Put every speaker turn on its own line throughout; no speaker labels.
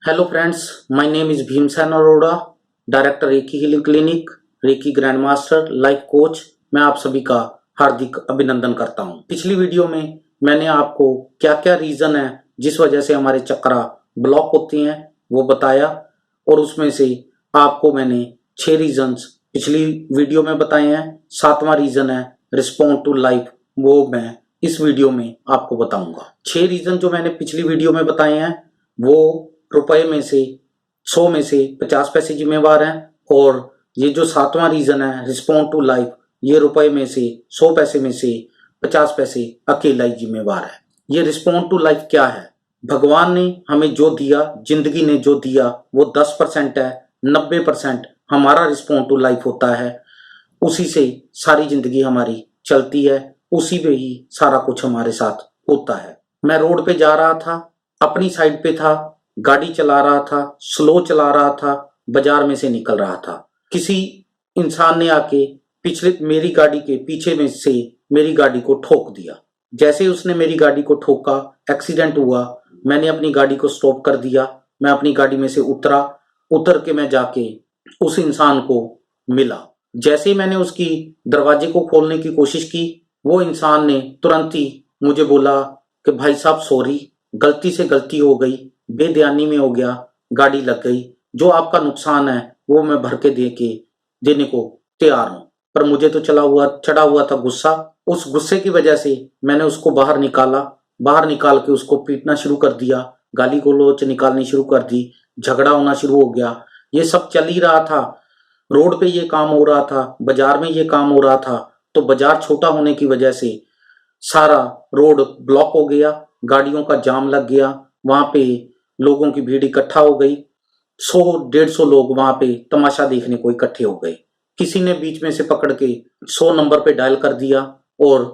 Hello friends, my name is Bhimsen Arora, director recce healing clinic, reiki grand master, life coach. मैं आप सभी का हार्दिक अभिनंदन करता हूं। पिछली वीडियो में मैंने आपको क्या क्या रीजन है जिस वजह से हमारे चक्रा ब्लॉक होते हैं वो बताया, और उसमें से आपको मैंने 6 रीजन्स पिछली वीडियो में बताए हैं। 7वां रीजन है रिस्पॉन्ड टू लाइफ, वो मैं इस वीडियो में आपको बताऊंगा। 6 रीजन जो मैंने पिछली वीडियो में बताए हैं वो रुपए में से 100 में से 50 पैसे जिम्मेवार हैं, और ये जो 7वां रीजन है रिस्पॉन्ड टू लाइफ, ये रुपए में से 100 पैसे में से 50 पैसे अकेला ही जिम्मेवार है। ये रिस्पॉन्ड टू लाइफ क्या है? भगवान ने हमें जो दिया, जिंदगी ने जो दिया वो 10% है, 90% हमारा रिस्पॉन्ड टू लाइफ होता है। उसी से सारी जिंदगी हमारी चलती है, उसी पे ही सारा कुछ हमारे साथ होता है। मैं रोड पे जा रहा था, अपनी साइड पे था, गाड़ी चला रहा था, स्लो चला रहा था, बाजार में से निकल रहा था। किसी इंसान ने आके पिछले मेरी गाड़ी के पीछे में से मेरी गाड़ी को ठोक दिया। जैसे उसने मेरी गाड़ी को ठोका, एक्सीडेंट हुआ। मैंने अपनी गाड़ी को स्टॉप कर दिया, मैं अपनी गाड़ी में से उतर के मैं जाके उस इंसान को मिला। जैसे ही मैंने उसकी दरवाजे को खोलने की कोशिश की, वो इंसान ने तुरंत ही मुझे बोला कि भाई साहब सॉरी, गलती से गलती हो गई, बेध्यानी में हो गया, गाड़ी लग गई, जो आपका नुकसान है वो मैं भर के देने को तैयार हूं। पर मुझे तो चढ़ा हुआ था गुस्सा। उस गुस्से की वजह से मैंने उसको बाहर निकाल के उसको पीटना शुरू कर दिया, गाली गलौज निकालनी शुरू कर दी, झगड़ा होना शुरू हो गया। ये सब चल ही रहा था, रोड पे ये काम हो रहा था, बाजार में ये काम हो रहा था। तो बाजार छोटा होने की वजह से सारा रोड ब्लॉक हो गया, गाड़ियों का जाम लग गया, वहां पे लोगों की भीड़ इकट्ठा हो गई। 100-150 लोग वहां पे तमाशा देखने को इकट्ठे हो गए। किसी ने बीच में से पकड़ के 100 नंबर पे डायल कर दिया और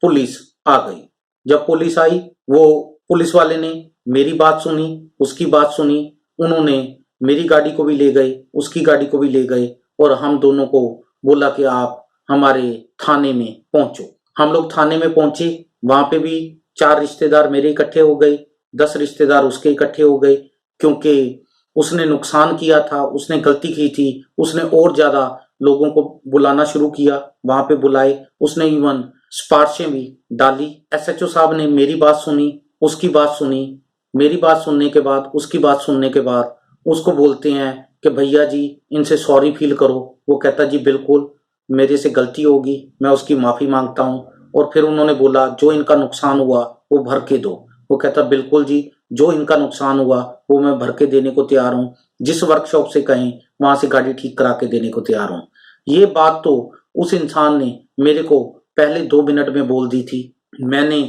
पुलिस आ गई। जब पुलिस आई, वो पुलिस वाले ने मेरी बात सुनी, उसकी बात सुनी, उन्होंने मेरी गाड़ी को भी ले गए, उसकी गाड़ी को भी ले गए, और हम दोनों को बोला कि आप हमारे थाने में पहुंचो। हम लोग थाने में पहुंचे। वहां पे भी 4 रिश्तेदार मेरे इकट्ठे हो गए, 10 रिश्तेदार उसके इकट्ठे हो गए, क्योंकि उसने नुकसान किया था, उसने गलती की थी। उसने और ज्यादा लोगों को बुलाना शुरू किया, वहां पे बुलाए, उसने इवन सिफारिशें भी डाली। एसएचओ साहब ने मेरी बात सुनी, उसकी बात सुनी, मेरी बात सुनने के बाद, उसकी बात सुनने के बाद उसको बोलते हैं कि भैया जी इनसे सॉरी फील करो। वो कहता जी बिल्कुल, मेरे से गलती होगी, मैं उसकी माफी मांगता हूँ। और फिर उन्होंने बोला जो इनका नुकसान हुआ वो भर के दो। वो कहता बिल्कुल जी, जो इनका नुकसान हुआ वो मैं भर के देने को तैयार हूँ, जिस वर्कशॉप से कहें वहां से गाड़ी ठीक करा के देने को तैयार हूँ। ये बात तो उस इंसान ने मेरे को पहले 2 मिनट में बोल दी थी। मैंने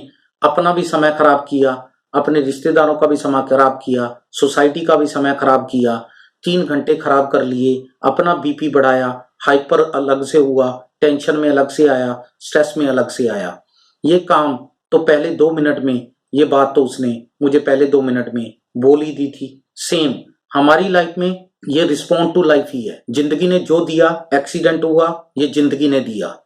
अपना भी समय खराब किया, अपने रिश्तेदारों का भी समय खराब किया, सोसाइटी का भी समय खराब किया, 3 घंटे खराब कर लिए, अपना बीपी बढ़ाया, हाइपर अलग से हुआ, टेंशन में अलग से आया, स्ट्रेस में अलग से आया। ये काम तो पहले 2 मिनट में, ये बात तो उसने मुझे पहले 2 मिनट में बोल ही दी थी। सेम हमारी लाइफ में ये रिस्पॉन्ड टू लाइफ ही है। जिंदगी ने जो दिया, एक्सीडेंट हुआ, ये जिंदगी ने दिया।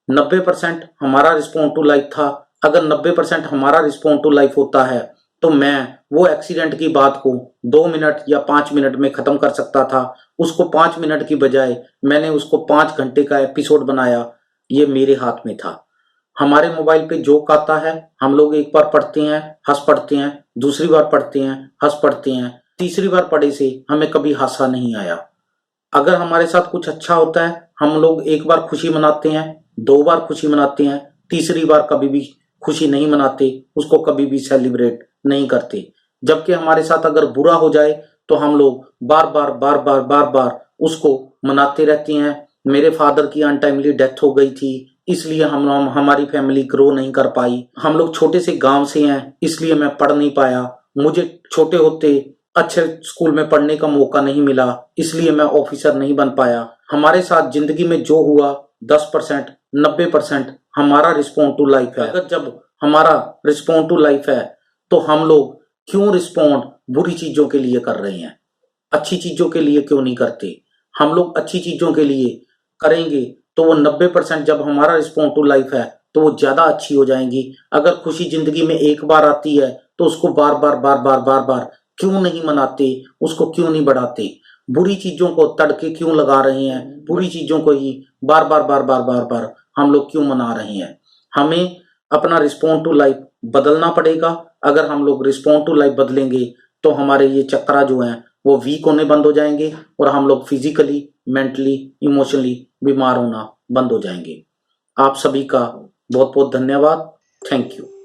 90% हमारा रिस्पॉन्ड टू लाइफ था। अगर 90% हमारा रिस्पॉन्ड टू लाइफ होता है तो मैं वो एक्सीडेंट की बात को 2 मिनट या 5 मिनट में खत्म कर सकता था। उसको 5 मिनट की बजाय मैंने उसको 5 घंटे का एपिसोड बनाया। ये मेरे हाथ में था। हमारे मोबाइल पे जोक आता है, हम लोग एक बार पढ़ते हैं, हंस पढ़ते हैं, दूसरी बार पढ़ते हैं, हंस पढ़ते हैं, तीसरी बार पढ़े से हमें कभी हंसा नहीं आया। अगर हमारे साथ कुछ अच्छा होता है, हम लोग एक बार खुशी मनाते हैं, 2 बार खुशी मनाते हैं, तीसरी बार कभी भी खुशी नहीं मनाते, उसको कभी भी सेलिब्रेट नहीं करते। जबकि हमारे साथ अगर बुरा हो जाए तो हम लोग बार बार उसको मनाते रहते हैं। मेरे फादर की अनटाइमली डेथ हो गई थी, इसलिए हमारी फैमिली ग्रो नहीं कर पाई। हम लोग छोटे से गांव से हैं, इसलिए मैं पढ़ नहीं पाया। मुझे छोटे होते अच्छे स्कूल में पढ़ने का मौका नहीं मिला, इसलिए मैं ऑफिसर नहीं बन पाया। हमारे साथ जिंदगी में जो हुआ 10%, 90% हमारा रिस्पॉन्ड टू लाइफ है। अगर जब हमारा रिस्पॉन्ड टू लाइफ है तो हम लोग क्यों रिस्पॉन्ड बुरी चीजों के लिए कर रहे हैं? अच्छी चीजों के लिए क्यों नहीं करते? हम लोग अच्छी चीजों के लिए करेंगे तो वो 90% जब हमारा रिस्पॉन्ड टू लाइफ है तो वो ज्यादा अच्छी हो जाएंगी। अगर खुशी जिंदगी में एक बार आती है तो उसको बार बार क्यों नहीं मनाते, उसको क्यों नहीं बढ़ाते, बुरी चीजों को तड़के क्यों लगा रहे हैं, बुरी चीजों को ही बार बार बार बार बार बार हम लोग क्यों मना रहे हैं। हमें अपना रिस्पॉन्ड टू लाइफ बदलना पड़ेगा। अगर हम लोग रिस्पॉन्ड टू लाइफ बदलेंगे तो हमारे ये चक्रा जो हैं वो वीक होने बंद हो जाएंगे और हम लोग फिजिकली, मेंटली, इमोशनली बीमार होना बंद हो जाएंगे। आप सभी का बहुत बहुत धन्यवाद। Thank you.